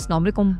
अस्सलाम वालेकुम।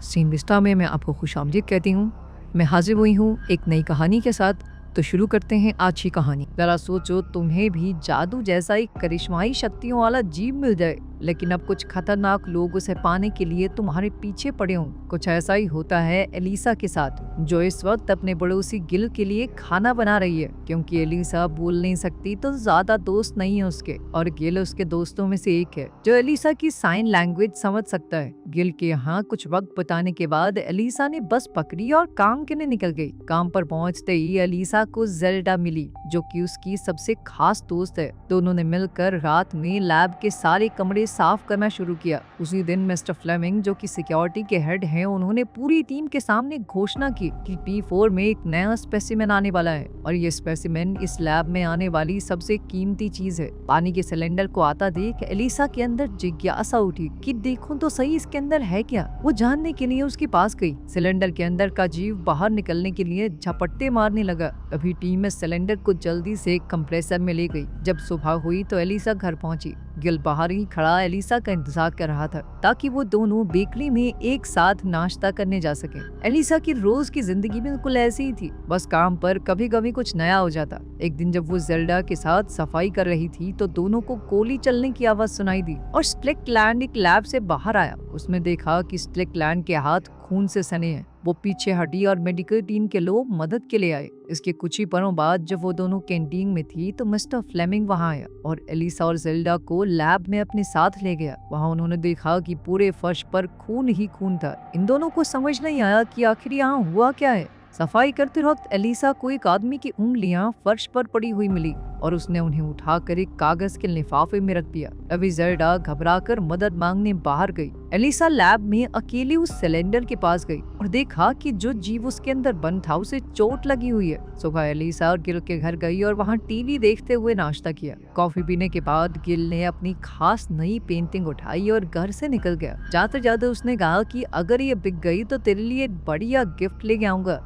Scene Vista में मैं आपको खुशामदीद कहती हूँ। मैं हाजिर हुई हूँ एक नई कहानी के साथ। तो शुरू करते हैं आज की कहानी। जरा सोचो, तुम्हें भी जादू जैसा एक करिश्माई शक्तियों वाला जीव मिल जाए, लेकिन अब कुछ खतरनाक लोग उसे पाने के लिए तुम्हारे पीछे पड़े हों। कुछ ऐसा ही होता है एलिसा के साथ, जो इस वक्त अपने पड़ोसी गिल के लिए खाना बना रही है। क्योंकि एलिसा बोल नहीं सकती तो ज्यादा दोस्त नहीं है उसके, और गिल उसके दोस्तों में से एक है जो एलिसा की साइन लैंग्वेज समझ सकता है। गिल के यहाँ कुछ वक्त बिताने के बाद एलिसा ने बस पकड़ी और काम के लिए निकल गई। काम पर पहुँचते ही एलिसा को जेल्डा मिली, जो कि उसकी सबसे खास दोस्त है। दोनों ने मिलकर रात में लैब के सारे कमरे साफ करना शुरू किया। उसी दिन मिस्टर फ्लेमिंग, जो कि सिक्योरिटी के हेड हैं, उन्होंने पूरी टीम के सामने घोषणा की कि P4 में एक नया स्पेसिमेन आने वाला है, और ये स्पेसिमेन इस लैब में आने वाली सबसे कीमती चीज है। पानी के सिलेंडर को आता देख एलिसा के अंदर जिज्ञासा उठी कि देखूं तो सही इसके अंदर है क्या। वो जानने के लिए उसके पास गई। सिलेंडर के अंदर का जीव बाहर निकलने के लिए झपट्टे मारने लगा। अभी टीम में सिलेंडर को जल्दी से कंप्रेसर में ले गई। जब सुबह हुई तो एलिसा घर पहुंची। गिल बाहर ही खड़ा एलिसा का इंतजार कर रहा था, ताकि वो दोनों बेकरी में एक साथ नाश्ता करने जा सके। एलिसा की रोज की जिंदगी बिल्कुल ऐसी ही थी, बस काम पर कभी कभी कुछ नया हो जाता। एक दिन जब वो जेल्डा के साथ सफाई कर रही थी तो दोनों को गोली चलने की आवाज सुनाई दी, और स्ट्रिकलैंड एक लैब से बाहर आया। उसने देखा कि स्ट्रिकलैंड के हाथ खून से सने हैं। वो पीछे हटी और मेडिकल टीम के लोग मदद के लिए आए। इसके कुछ ही पलों बाद जब वो दोनों कैंटीन में थी तो मिस्टर फ्लेमिंग वहां आया और एलिसा और जेल्डा को लैब में अपने साथ ले गया। वहां उन्होंने देखा कि पूरे फर्श पर खून ही खून था। इन दोनों को समझ नहीं आया कि आखिर यहाँ हुआ क्या है। सफाई करते वक्त एलिसा को एक आदमी की उंगलियां फर्श पर पड़ी हुई मिली, और उसने उन्हें उठाकर एक कागज के लिफाफे में रख दिया। अभी जेल्डा घबराकर मदद मांगने बाहर गई। एलिसा लैब में अकेली उस सिलेंडर के पास गई और देखा कि जो जीव उसके अंदर बंद था उसे चोट लगी हुई है। सुबह एलिसा और गिल के घर गई और वहाँ टीवी देखते हुए नाश्ता किया। कॉफी पीने के बाद गिल ने अपनी खास नई पेंटिंग उठाई और घर से निकल गया। जाते जाते उसने कहा कि अगर ये बिक गई तो तेरे लिए बढ़िया गिफ्ट लेके आऊंगा।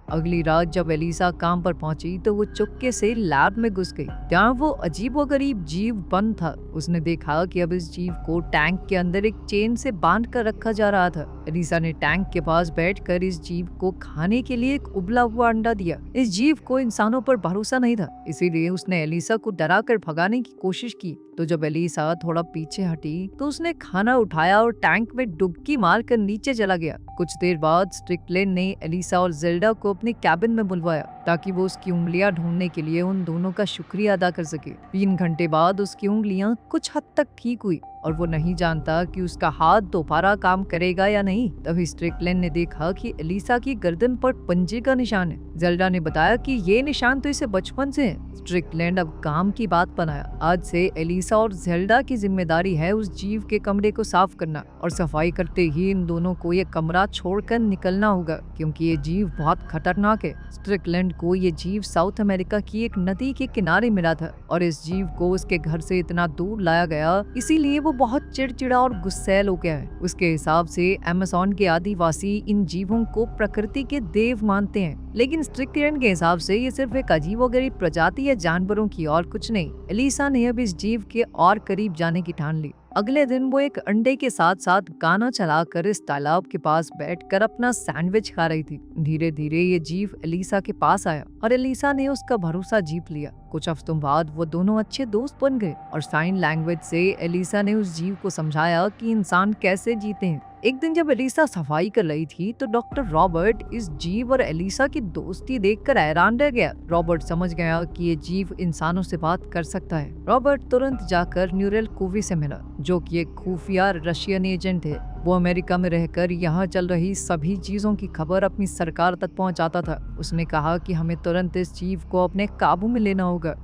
अगली रात जब एलिसा काम पर पहुंची तो वो चुपके से लैब में घुस गई। जहाँ वो अजीबोगरीब जीव बंद था। उसने देखा कि अब इस जीव को टैंक के अंदर एक चेन से बांध कर रखा जा रहा था। एलिसा ने टैंक के पास बैठकर इस जीव को खाने के लिए एक उबला हुआ अंडा दिया। इस जीव को इंसानों पर भरोसा नहीं था, इसीलिए उसने एलिसा को डरा कर भगाने की कोशिश की। तो जब एलिसा थोड़ा पीछे हटी तो उसने खाना उठाया और टैंक में डुबकी मारकर नीचे चला गया। कुछ देर बाद स्ट्रिकलैंड ने एलिसा और जेल्डा को अपने कैबिन में बुलवाया, ताकि वो उसकी उंगलियां ढूंढने के लिए उन दोनों का शुक्रिया अदा कर सके। 3 घंटे बाद उसकी उंगलियां कुछ हद तक ठीक हुई, और वो नहीं जानता कि उसका हाथ दोबारा काम करेगा या नहीं। तभी स्ट्रिकलैंड ने देखा कि एलिसा की गर्दन पर पंजे का निशान है। जेल्डा ने बताया कि ये निशान तो इसे बचपन से है। स्ट्रिकलैंड अब काम की बात बनाया। आज से एलिसा और जेल्डा की जिम्मेदारी है उस जीव के कमरे को साफ करना, और सफाई करते ही इन दोनों को ये कमरा छोड़कर निकलना होगा, क्योंकि ये जीव बहुत खतरनाक है। स्ट्रिकलैंड को ये जीव साउथ अमेरिका की एक नदी के किनारे मिला था, और इस जीव को उसके घर से इतना दूर लाया गया, इसीलिए वो बहुत चिड़चिड़ा और गुस्सैल हो गया है। उसके हिसाब से अमेज़न के आदिवासी इन जीवों को प्रकृति के देव मानते हैं, लेकिन स्ट्रिकलैंड के हिसाब से ये सिर्फ एक अजीबोगरीब प्रजाति है जानवरों की, और कुछ नहीं। एलिसा ने अब इस जीव के और करीब जाने की ठान ली। अगले दिन वो एक अंडे के साथ साथ गाना चलाकर इस तालाब के पास बैठकर अपना सैंडविच खा रही थी। धीरे धीरे ये जीव एलिसा के पास आया और एलिसा ने उसका भरोसा जीत लिया। कुछ हफ्तों बाद वो दोनों अच्छे दोस्त बन गए, और साइन लैंग्वेज से एलिसा ने उस जीव को समझाया कि इंसान कैसे जीते हैं। एक दिन जब एलिसा सफाई कर रही थी तो डॉक्टर रॉबर्ट इस जीव और एलिसा की दोस्ती देखकर हैरान रह गया। रॉबर्ट समझ गया कि ये जीव इंसानों से बात कर सकता है। रॉबर्ट तुरंत जाकर न्यूरेल कोवी से मिला, जो कि एक खुफिया रशियन एजेंट है। वो अमेरिका में रहकर यहाँ चल रही सभी चीजों की खबर अपनी सरकार तक पहुँचाता था। उसने कहा कि हमें तुरंत इस जीव को अपने काबू में लेना होगा।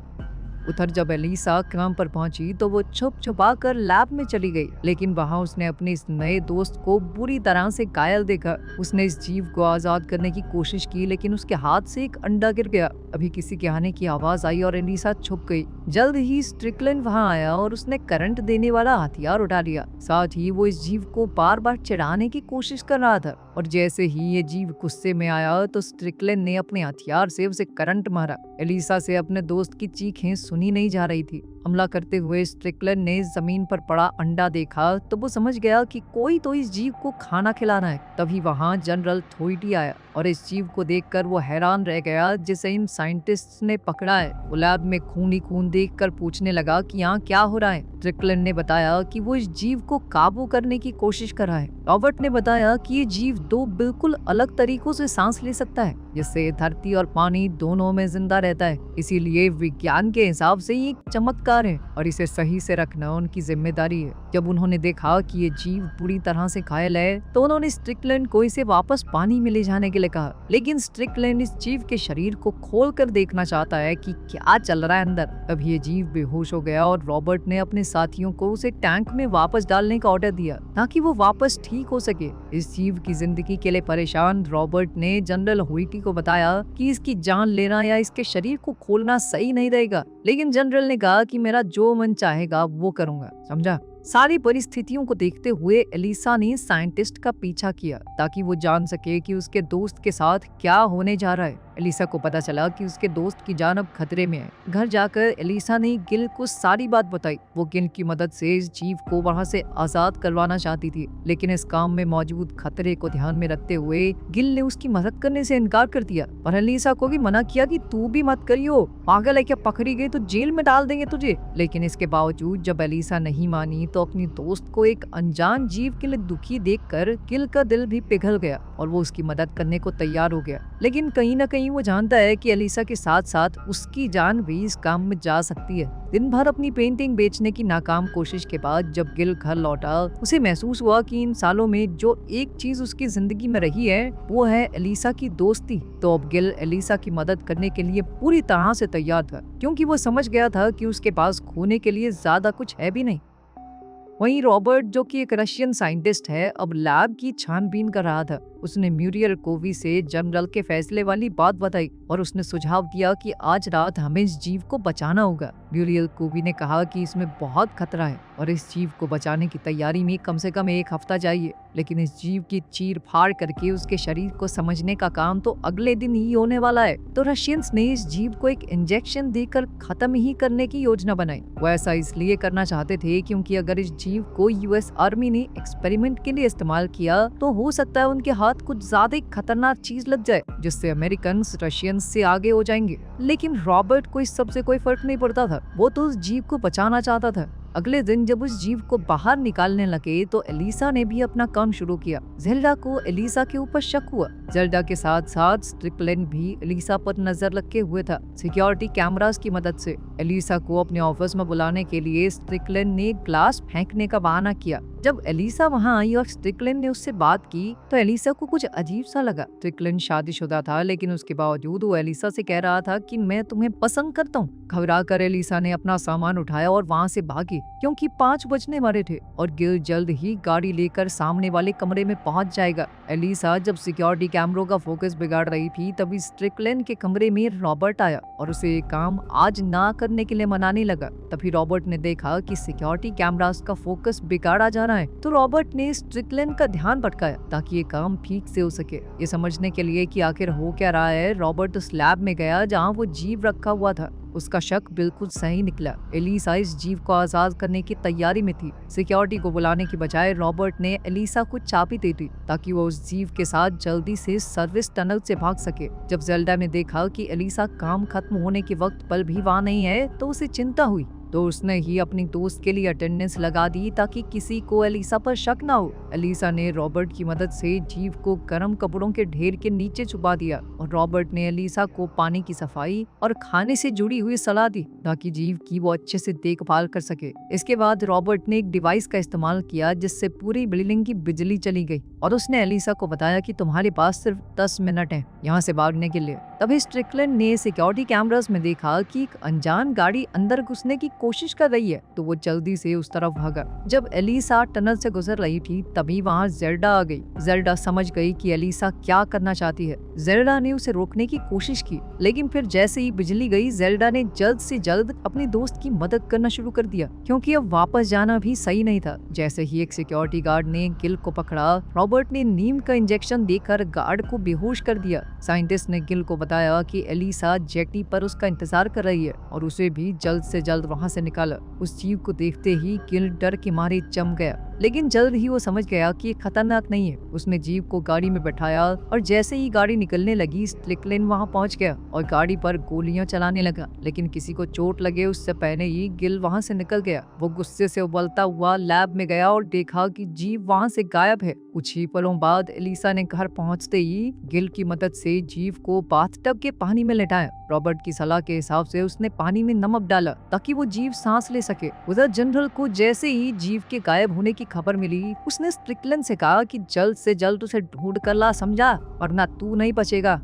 उधर जब एलिसा काम पर पहुंची तो वो छुप छुपा कर लैब में चली गई, लेकिन वहां उसने अपने इस नए दोस्त को बुरी तरह से घायल देखा। उसने इस जीव को आजाद करने की कोशिश की, लेकिन उसके हाथ से एक अंडा गिर गया। अभी किसी के आने की आवाज आई और एलिसा छुप गई। जल्द ही स्ट्रिकलैंड वहां आया और उसने करंट देने वाला हथियार उठा लिया। साथ ही वो इस जीव को बार बार चिढ़ाने की कोशिश कर रहा था, और जैसे ही ये जीव गुस्से में आया तो स्ट्रिकलैंड ने अपने हथियार से उसे करंट मारा। एलिसा से अपने दोस्त की चीखें सुनी नहीं जा रही थी। हमला करते हुए स्ट्रिकलैंड ने जमीन पर पड़ा अंडा देखा तो वो समझ गया कि कोई तो इस जीव को खाना खिलाना है। तभी वहां जनरल थोइटी आया और इस जीव को देखकर वो हैरान रह गया जिसे इन साइंटिस्ट्स ने पकड़ा है। वो लैब में खून ही खून देखकर पूछने लगा कि यहाँ क्या हो रहा है। स्ट्रिकलैंड ने बताया कि वो इस जीव को काबू करने की कोशिश कर रहा है। रॉबर्ट ने बताया कि ये जीव दो बिल्कुल अलग तरीकों से सांस ले सकता है, जिससे धरती और पानी दोनों में जिंदा रहता है। इसीलिए विज्ञान के हिसाब से ये एक चमत्कार है और इसे सही से रखना उनकी जिम्मेदारी है। जब उन्होंने देखा कि ये जीव पूरी तरह से घायल है तो उन्होंने स्ट्रिकलैंड को इसे वापस पानी में ले जाने के लिए कहा। लेकिन स्ट्रिकलैंड इस जीव के शरीर को खोल कर देखना चाहता है कि क्या चल रहा है अंदर। तब ये जीव बेहोश हो गया और रॉबर्ट ने अपने साथियों को उसे टैंक में वापस डालने का ऑर्डर दिया ताकि वो वापस ठीक हो सके। इस जीव की जिंदगी के लिए परेशान रॉबर्ट ने जनरल हुइटी को बताया कि इसकी जान लेना या इसके शरीर को खोलना सही नहीं रहेगा, लेकिन जनरल ने कहा कि मेरा जो मन चाहेगा वो करूंगा, समझा। सारी परिस्थितियों को देखते हुए एलिसा ने साइंटिस्ट का पीछा किया ताकि वो जान सके कि उसके दोस्त के साथ क्या होने जा रहा है। एलिसा को पता चला कि उसके दोस्त की जान अब खतरे में है। घर जाकर एलिसा ने गिल को सारी बात बताई। वो गिल की मदद से इस जीव को वहाँ से आजाद करवाना चाहती थी, लेकिन इस काम में मौजूद खतरे को ध्यान में रखते हुए गिल ने उसकी मदद करने से इनकार कर दिया और एलिसा को भी मना किया कि तू भी मत करियो, पागल है क्या, पकड़ी गई तो जेल में डाल देंगे तुझे। लेकिन इसके बावजूद जब एलिसा नहीं मानी तो अपनी दोस्त को एक अनजान जीव के लिए दुखी देखकर गिल का दिल भी पिघल गया और वो उसकी मदद करने को तैयार हो गया। लेकिन कहीं ना कहीं वो जानता है कि एलिसा के साथ साथ उसकी जान भी इस काम में जा सकती है। दिन भर अपनी पेंटिंग बेचने की नाकाम कोशिश के बाद जब गिल घर लौटा, उसे महसूस हुआ कि इन सालों में जो एक चीज उसकी जिंदगी में रही है वो है एलिसा की दोस्ती। तो अब गिल एलिसा की मदद करने के लिए पूरी तरह से तैयार था, क्योंकि वो समझ गया था कि उसके पास खोने के लिए ज्यादा कुछ है भी नहीं। वहीं रॉबर्ट, जो कि एक रशियन साइंटिस्ट है, अब लैब की छानबीन कर रहा था। उसने म्यूरियल कोवी से जनरल के फैसले वाली बात बताई और उसने सुझाव दिया कि आज रात हमें इस जीव को बचाना होगा। म्यूरियल कोवी ने कहा कि इसमें बहुत खतरा है और इस जीव को बचाने की तैयारी में कम से कम 1 हफ्ता चाहिए, लेकिन इस जीव की चीर फाड़ करके उसके शरीर को समझने का काम तो अगले दिन ही होने वाला है। तो रशियंस ने इस जीव को एक इंजेक्शन देकर खत्म ही करने की योजना बनाई। वो ऐसा इसलिए करना चाहते थे क्योंकि अगर इस जीव को यूएस आर्मी ने एक्सपेरिमेंट के लिए इस्तेमाल किया तो हो सकता है उनके हाथ कुछ ज्यादा खतरनाक चीज लग जाए जिससे अमेरिकन रशियंस से आगे हो जाएंगे। लेकिन रॉबर्ट को इस सब से कोई फर्क नहीं पड़ता था, वो तो उस जीव को बचाना चाहता था। अगले दिन जब उस जीव को बाहर निकालने लगे तो एलिसा ने भी अपना काम शुरू किया। जेल्डा को एलिसा के ऊपर शक हुआ। जेल्डा के साथ साथ स्ट्रिकलैंड भी एलिसा पर नजर रखे हुए था। सिक्योरिटी कैमरास की मदद से एलिसा को अपने ऑफिस में बुलाने के लिए स्ट्रिकलैंड ने ग्लास फेंकने का बहाना किया। जब एलिसा वहां आई और स्ट्रिकलैंड ने उससे बात की तो एलिसा को कुछ अजीब सा लगा। स्ट्रिकलैंड शादीशुदा था, लेकिन उसके बावजूद वो एलिसा से कह रहा था कि मैं तुम्हें पसंद करता हूँ। घबरा कर एलिसा ने अपना सामान उठाया और वहाँ से भागी, क्योंकि 5 बजने वाले थे और गिल जल्द ही गाड़ी लेकर सामने वाले कमरे में पहुंच जाएगा। एलिसा जब सिक्योरिटी कैमरों का फोकस बिगाड़ रही थी तभी स्ट्रिकलैंड के कमरे में रॉबर्ट आया और उसे ये काम आज ना करने के लिए मनाने लगा। तभी रॉबर्ट ने देखा कि सिक्योरिटी कैमरास का फोकस बिगाड़ा जा रहा है, तो रॉबर्ट ने स्ट्रिकलैंड का ध्यान भटकाया ताकि ये काम ठीक से हो सके। ये समझने के लिए कि आखिर हो क्या रहा है, रॉबर्ट उस लैब में गया जहाँ वो जीव रखा हुआ था। उसका शक बिल्कुल सही निकला। एलिसा इस जीव को आजाद करने की तैयारी में थी। सिक्योरिटी को बुलाने की बजाय रॉबर्ट ने एलिसा को चाबी दे दी ताकि वो उस जीव के साथ जल्दी से सर्विस टनल से भाग सके। जब जेल्डा ने देखा कि एलिसा काम खत्म होने के वक्त पल भी वहाँ नहीं है तो उसे चिंता हुई, तो उसने ही अपनी दोस्त के लिए अटेंडेंस लगा दी ताकि किसी को एलिसा पर शक ना हो। एलिसा ने रॉबर्ट की मदद से जीव को गर्म कपड़ों के ढेर के नीचे छुपा दिया और रॉबर्ट ने एलिसा को पानी की सफाई और खाने से जुड़ी हुई सलाह दी ताकि जीव की वो अच्छे से देखभाल कर सके। इसके बाद रॉबर्ट ने एक डिवाइस का इस्तेमाल किया जिससे पूरी बिल्डिंग की बिजली चली गई और उसने एलिसा को बताया कि तुम्हारे पास सिर्फ 10 मिनट हैं यहाँ से भागने के लिए। तभी स्ट्रिकलैंड ने सिक्योरिटी कैमरास में देखा कि एक अनजान गाड़ी अंदर घुसने की कोशिश कर रही है तो वो जल्दी से उस तरफ भागा। जब एलिसा टनल से गुजर रही थी तभी वहाँ जेल्डा आ गई। जेल्डा समझ गई कि एलिसा क्या करना चाहती है। जेल्डा ने उसे रोकने की कोशिश की, लेकिन फिर जैसे ही बिजली गई जेल्डा ने जल्द से जल्द अपने दोस्त की मदद करना शुरू कर दिया, क्योंकि अब वापस जाना भी सही नहीं था। जैसे ही एक सिक्योरिटी गार्ड ने गिल को पकड़ा, रॉबर्ट ने नीम का इंजेक्शन देकर गार्ड को बेहोश कर दिया। साइंटिस्ट ने गिल को बताया कि एलिसा जेटी पर उसका इंतजार कर रही है और उसे भी जल्द से जल्द वहाँ से निकाला। उस जीव को देखते ही गिल डर के मारे जम गया, लेकिन जल्द ही वो समझ गया कि ये खतरनाक नहीं है। उसने जीव को गाड़ी में बैठाया और जैसे ही गाड़ी निकलने लगी स्ट्रिकलैंड वहाँ पहुँच गया और गाड़ी पर गोलियां चलाने लगा, लेकिन किसी को चोट लगे उससे पहले ही गिल वहाँ से निकल गया। वो गुस्से से उबलता हुआ लैब में गया और देखा कि जीव वहाँ से गायब है। कुछ ही पलों बाद एलिसा ने घर पहुँचते ही गिल की मदद से जीव को बाथटब के पानी में लेटाया। रॉबर्ट की सलाह के हिसाब से उसने पानी में नमक डाला ताकि वो जीव सांस ले सके। उधर जनरल को जैसे ही जीव के गायब होने की खबर मिली, उसने स्ट्रिकलैंड से कहा कि जल्द से जल्द उसे ढूंढ कर ला, समझा, वरना तू नहीं बचेगा।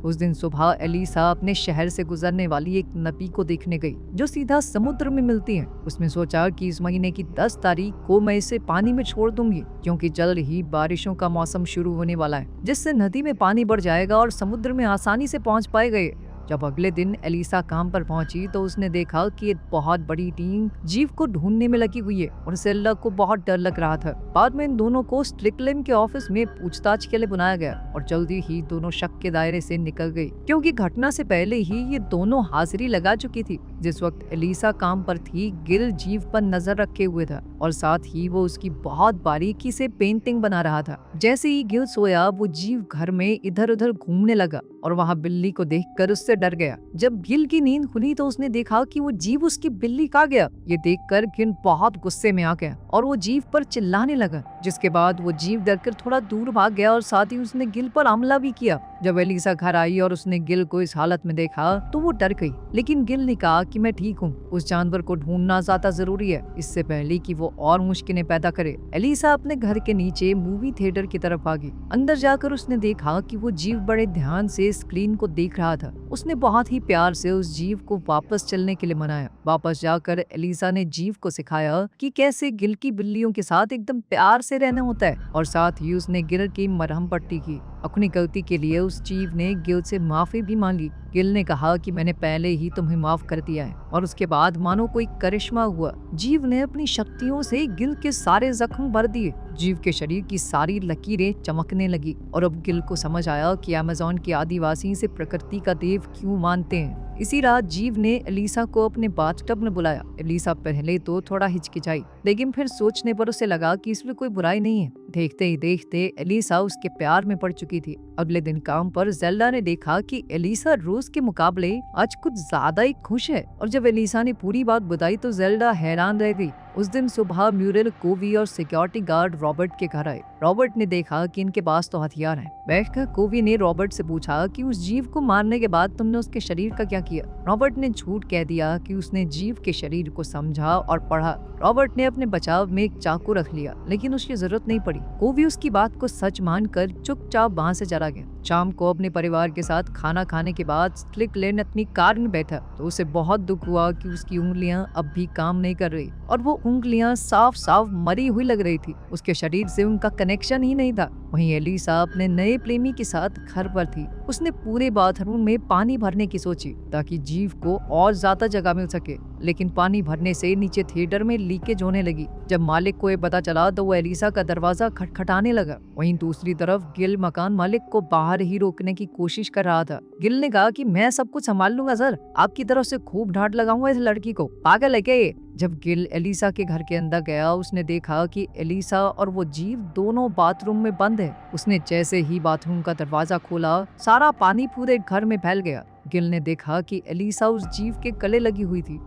उस दिन सुबह एलिसा अपने शहर से गुजरने वाली एक नदी को देखने गई जो सीधा समुद्र में मिलती है। उसने सोचा कि इस महीने की 10 तारीख को मैं इसे पानी में छोड़ दूंगी, क्योंकि जल्द ही बारिशों का मौसम शुरू होने वाला है, जिससे नदी में पानी बढ़ जाएगा और समुद्र में आसानी से पहुंच पाएगा। जब अगले दिन एलिसा काम पर पहुंची तो उसने देखा कि एक बहुत बड़ी टीम जीव को ढूंढने में लगी हुई है और सेल्ला को बहुत डर लग रहा था। बाद में इन दोनों को स्ट्रिकलैंड के ऑफिस में पूछताछ के लिए बुलाया गया और जल्दी ही दोनों शक के दायरे से निकल गई, क्योंकि घटना से पहले ही ये दोनों हाजिरी लगा चुकी थी। जिस वक्त एलिसा काम पर थी, गिल जीव पर नजर रखे हुए था और साथ ही वो उसकी बहुत बारीकी से पेंटिंग बना रहा था। जैसे ही गिल सोया, वो जीव घर में इधर उधर घूमने लगा और वहाँ बिल्ली को देखकर उससे डर गया। जब गिल की नींद खुली तो उसने देखा कि वो जीव उसकी बिल्ली खा गया। ये देखकर गिल बहुत गुस्से में आ गया और वो जीव पर चिल्लाने लगा, जिसके बाद वो जीव डरकर थोड़ा दूर भाग गया और साथ ही उसने गिल पर हमला भी किया। जब एलिसा घर आई और उसने गिल को इस हालत में देखा तो वो डर गई, लेकिन गिल ने कहा कि मैं ठीक हूँ, उस जानवर को ढूंढना ज्यादा जरूरी है, इससे पहले कि वो और मुश्किलें पैदा करे। एलिसा अपने घर के नीचे मूवी थिएटर की तरफ भागी। अंदर जाकर उसने देखा कि वो जीव बड़े ध्यान से स्क्रीन को देख रहा था। उसने बहुत ही प्यार से उस जीव को वापस चलने के लिए मनाया। वापस जाकर एलिसा ने जीव को सिखाया कि कैसे गिल की बिल्लियों के साथ एकदम प्यार से रहना होता है और साथ ही उसने गिल की मरहम पट्टी की। अपनी गलती के लिए उस जीव ने गिल से माफी भी मांगी। गिल ने कहा कि मैंने पहले ही तुम्हें माफ कर दिया है और उसके बाद मानो कोई करिश्मा हुआ। जीव ने अपनी शक्तियों से गिल के सारे जख्म भर दिए। जीव के शरीर की सारी लकीरें चमकने लगी और अब गिल को समझ आया कि अमेज़न के आदिवासी इसे प्रकृति का देव क्यों मानते हैं। इसी रात जीव ने एलिसा को अपने बाथटब में बुलाया। एलिसा पहले तो थोड़ा हिचकिचाई, लेकिन फिर सोचने पर उसे लगा कि इसमें कोई बुराई नहीं है। देखते ही देखते एलिसा उसके प्यार में पड़ चुकी थी। अगले दिन काम पर जेल्डा ने देखा कि एलिसा रोज के मुकाबले आज कुछ ज्यादा ही खुश है और जब एलिसा ने पूरी बात बताई तो जेल्डा हैरान रह गई। उस दिन सुबह म्यूरल, कोवी और सिक्योरिटी गार्ड रॉबर्ट के घर आए। रॉबर्ट ने देखा कि इनके पास तो हथियार हैं। बैठकर कोवी ने रॉबर्ट से पूछा कि उस जीव को मारने के बाद तुमने उसके शरीर का क्या किया। रॉबर्ट ने झूठ कह दिया कि उसने जीव के शरीर को समझा और पढ़ा। रॉबर्ट ने अपने बचाव में एक चाकू रख लिया, लेकिन उसकी जरूरत नहीं पड़ी। कोवी उसकी बात को सच मानकर चुपचाप वहां से चला गया। शाम को अपने परिवार के साथ खाना खाने के बाद स्ट्रिकलैंड अपनी कार में बैठा तो उसे बहुत दुख हुआ कि उसकी उंगलियां अब भी काम नहीं कर रही और वो उंगलियां साफ साफ मरी हुई लग रही थी। उसके शरीर से उनका कनेक्शन ही नहीं था। वहीं एलिसा अपने नए प्रेमी के साथ घर पर थी। उसने पूरे बाथरूम में पानी भरने की सोची ताकि जीव को और ज्यादा जगह मिल सके, लेकिन पानी भरने से नीचे थिएटर में लीकेज होने लगी। जब मालिक को ये पता चला तो वो एलिसा का दरवाजा खटखटाने लगा। वहीं दूसरी तरफ गिल मकान मालिक को बाहर ही रोकने की कोशिश कर रहा था। गिल ने कहा कि मैं सब कुछ संभाल लूंगा सर, आपकी तरफ से खूब डांट लगाऊंगा इस लड़की को, पागल है क्या ये। जब गिल एलिसा के घर के अंदर गया उसने देखा कि एलिसा और वो जीव दोनों बाथरूम में बंद है। उसने जैसे ही बाथरूम का दरवाजा खोला सारा पानी पूरे घर में फैल गया। गिल ने देखा कि एलिसा उस जीव के गले लगी हुई थी।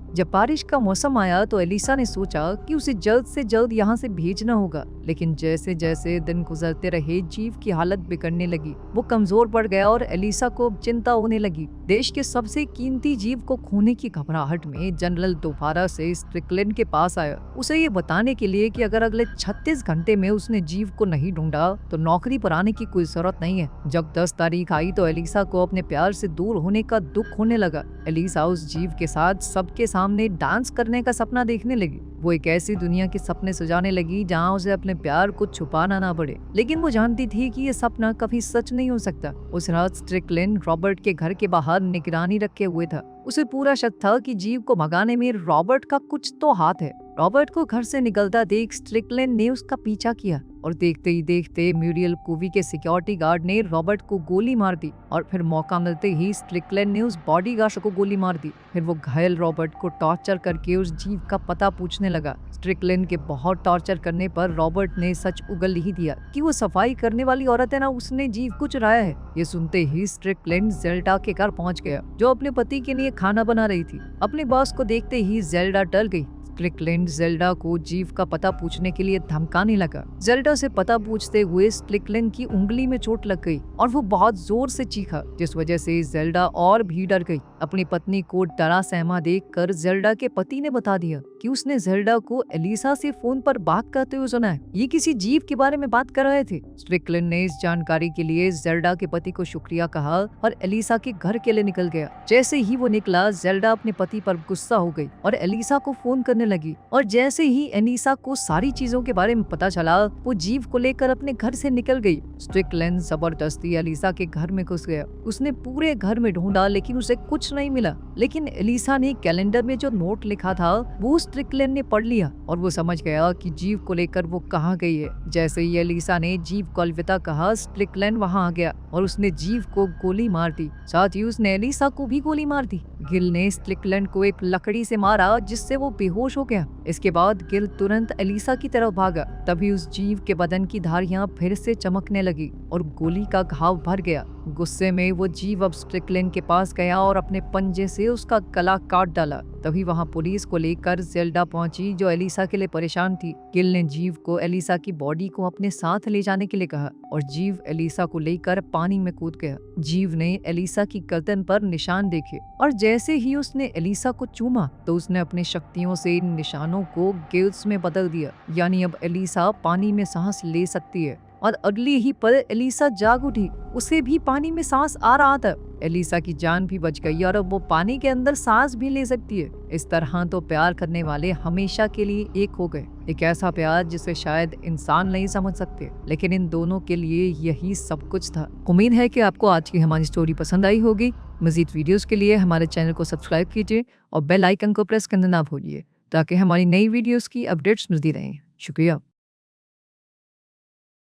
जब बारिश का मौसम आया तो एलिसा ने सोचा कि उसे जल्द से जल्द यहाँ से भेजना होगा, लेकिन जैसे जैसे दिन गुजरते रहे जीव की हालत बिगड़ने लगी। वो कमजोर पड़ गया और एलिसा को चिंता होने लगी। देश के सबसे कीमती जीव को खोने की घबराहट में जनरल दोबारा से स्ट्रिकलैंड के पास आया, उसे ये बताने के लिए कि अगर अगले 36 घंटे में उसने जीव को नहीं ढूंढा तो नौकरी पर आने की कोई जरूरत नहीं है। जब 10 तारीख आई तो एलिसा को अपने प्यार से दूर होने का दुख होने लगा। एलिसा उस जीव के साथ सबके सामने डांस करने का सपना देखने लगी। वो एक ऐसी दुनिया के सपने सजाने लगी जहाँ उसे अपने प्यार को छुपाना ना पड़े, लेकिन वो जानती थी कि ये सपना कभी सच नहीं हो सकता। उस रात स्ट्रिकलैंड रॉबर्ट के घर के बाहर निगरानी रखे हुए था। उसे पूरा शक था कि जीव को भगाने में रॉबर्ट का कुछ तो हाथ है। रॉबर्ट को घर से निकलता देख स्ट्रिकलैंड ने उसका पीछा किया और देखते ही देखते म्यूरियल कोवी के सिक्योरिटी गार्ड ने रॉबर्ट को गोली मार दी और फिर मौका मिलते ही स्ट्रिकलैंड ने उस बॉडीगार्ड को गोली मार दी। फिर वो घायल रॉबर्ट को टॉर्चर करके उस जीव का पता पूछने लगा। स्ट्रिकलैंड के बहुत टॉर्चर करने पर रॉबर्ट ने सच उगल ही दिया कि वो सफाई करने वाली औरत है ना, उसने जीव को चुराया है। ये सुनते ही स्ट्रिकलैंड जेल्डा के घर पहुंच गया, जो अपने पति के लिए खाना बना रही थी। अपने बॉस को देखते ही जेल्डा डर गई। स्ट्रिकलैंड जेल्डा को जीव का पता पूछने के लिए धमकाने लगा। जेल्डा से पता पूछते हुए स्ट्रिकलैंड की उंगली में चोट लग गई और वो बहुत जोर से चीखा, जिस वजह से जेल्डा और भी डर गई। अपनी पत्नी को डरा सहमा देखकर जेल्डा के पति ने बता दिया कि उसने जेल्डा को एलिसा से फोन पर बात करते हुए सुना है। ये किसी जीव के बारे में बात कर रहे थे। स्ट्रिकलैंड ने इस जानकारी के लिए जेल्डा के पति को शुक्रिया कहा और एलिसा के घर के लिए निकल गया। जैसे ही वो निकला, जेल्डा अपने पति पर गुस्सा हो गई और एलिसा को फोन करने लगी। और जैसे ही एलिसा को सारी चीजों के बारे में पता चला, वो जीव को लेकर अपने घर से निकल गई। स्ट्रिकलैंड जबरदस्ती एलिसा के घर में घुस गया। उसने पूरे घर में ढूंढा लेकिन उसे कुछ नहीं मिला, लेकिन एलिसा ने कैलेंडर में जो नोट लिखा था वो स्ट्रिकलैंड ने पढ़ लिया और वो समझ गया कि जीव को लेकर वो कहाँ गई है। जैसे ही एलिसा ने जीव को अलविदा कहा, स्ट्रिकलैंड वहाँ आ गया और उसने जीव को गोली मार दी। साथ ही उसने एलिसा को भी गोली मार दी। गिल ने स्ट्रिकलैंड को एक लकड़ी से मारा, जिससे वो बेहोश हो गया। इसके बाद गिल तुरंत एलिसा की तरफ भागा। तभी उस जीव के बदन की धारियां फिर से चमकने लगी और गोली का घाव भर गया। गुस्से में वो जीव अब स्ट्रिकलैंड के पास गया और अपने पंजे से उसका गला काट डाला। तभी वहां पुलिस को लेकर जेल्डा पहुंची, जो एलिसा के लिए परेशान थी। गिल ने जीव को एलिसा की बॉडी को अपने साथ ले जाने के लिए कहा और जीव एलिसा को लेकर पानी में कूद गया। जीव ने एलिसा की गर्दन पर निशान देखे और जैसे ही उसने एलिसा को चूमा तो उसने अपनी शक्तियों से इन निशानों को गिल्स में बदल दिया। यानी अब एलिसा पानी में सांस ले सकती है। और अगली ही पल एलिसा जाग उठी। उसे भी पानी में सांस आ रहा था। एलिसा की जान भी बच गई और अब वो पानी के अंदर सांस भी ले सकती है। इस तरह तो प्यार करने वाले हमेशा के लिए एक हो गए। एक ऐसा प्यार जिसे शायद इंसान नहीं समझ सकते, लेकिन इन दोनों के लिए यही सब कुछ था। उम्मीद है कि आपको आज की हमारी स्टोरी पसंद आई होगी। मजीद वीडियोस के लिए हमारे चैनल को सब्सक्राइब कीजिए और बेल आइकन को प्रेस करना ना भूलिए, ताकि हमारी नई वीडियोस की अपडेट्स मिलती रहें। शुक्रिया।